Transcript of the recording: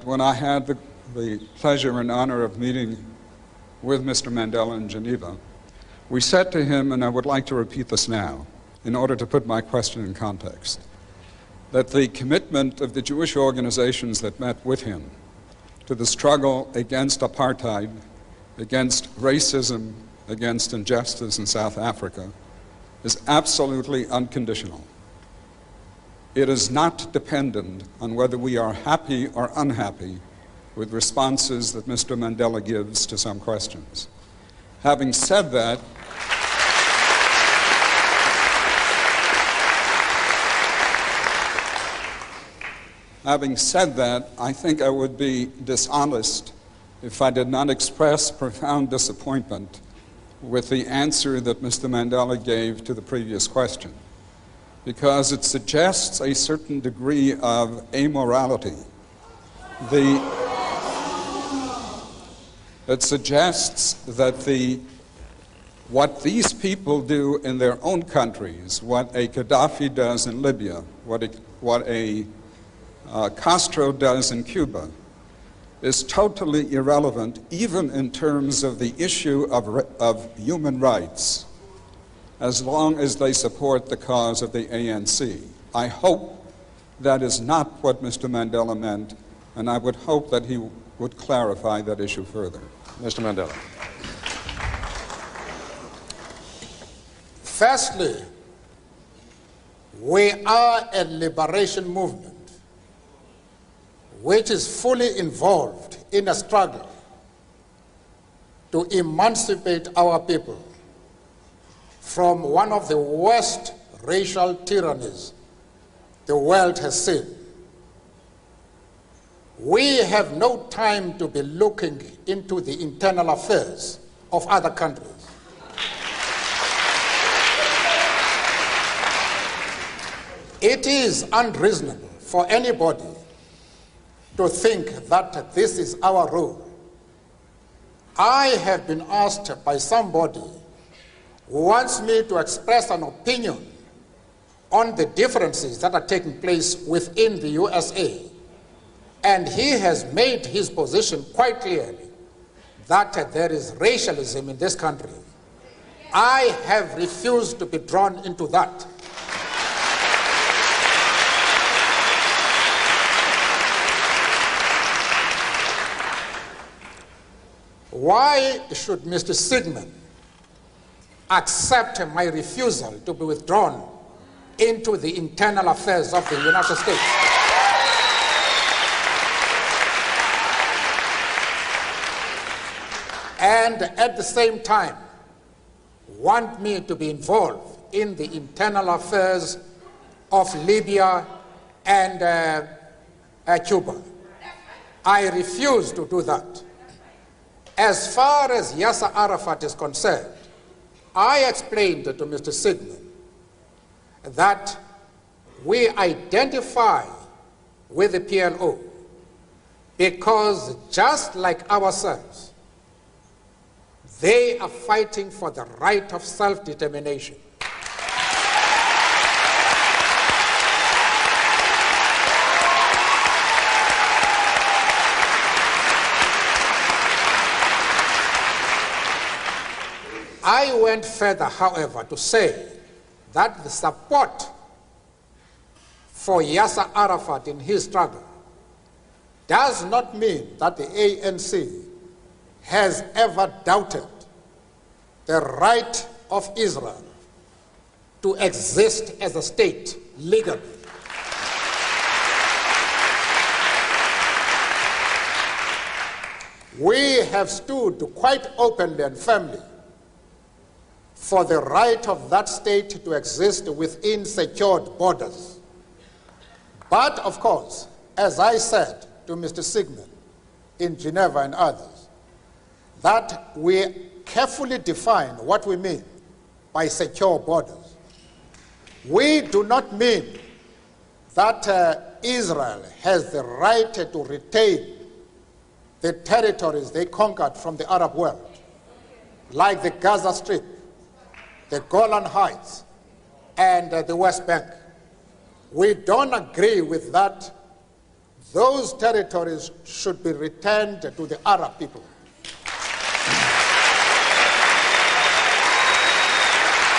when I had the pleasure and honor of meeting with Mr. Mandela in Geneva, we said to him, and I would like to repeat this now, in order to put my question in context, that the commitment of the Jewish organizations that met with him to the struggle against apartheid, against racism, against injustice in South Africa is absolutely unconditional. It is not dependent on whether we are happy or unhappy with responses that Mr. Mandela gives to some questions. Having said that, I think I would be dishonest if I did not express profound disappointment with the answer that Mr. Mandela gave to the previous question, because it suggests a certain degree of amorality. It suggests that what these people do in their own countries, what a Gaddafi does in Libya, what a Castro does in Cuba, is totally irrelevant, even in terms of the issue of human rights, as long as they support the cause of the ANC. I hope that is not what Mr. Mandela meant, and I would hope that he would clarify that issue further. Mr. Mandela. Firstly, we are a liberation movement which is fully involved in a struggle to emancipate our people from one of the worst racial tyrannies the world has seen. We have no time to be looking into the internal affairs of other countries. It is unreasonable for anybody to think that this is our role. I have been asked by somebody who wants me to express an opinion on the differences that are taking place within the USA. And he has made his position quite clearly that there is racialism in this country. I have refused to be drawn into that. Why should Mr. Sigmund accept my refusal to be withdrawn into the internal affairs of the United States? And at the same time, want me to be involved in the internal affairs of Libya and Cuba? I refuse to do that. As far as Yasser Arafat is concerned, I explained to Mr. Sigmund that we identify with the PLO because, just like ourselves, they are fighting for the right of self-determination. I went further, however, to say that the support for Yasser Arafat in his struggle does not mean that the ANC has ever doubted the right of Israel to exist as a state legally. We have stood quite openly and firmly for the right of that state to exist within secured borders. But, of course, as I said to Mr. Sigmund in Geneva and others, that we carefully define what we mean by secure borders. We do not mean that Israel has the right to retain the territories they conquered from the Arab world, like the Gaza Strip, the Golan Heights, and the West Bank. We don't agree with that those territories should be returned to the Arab people.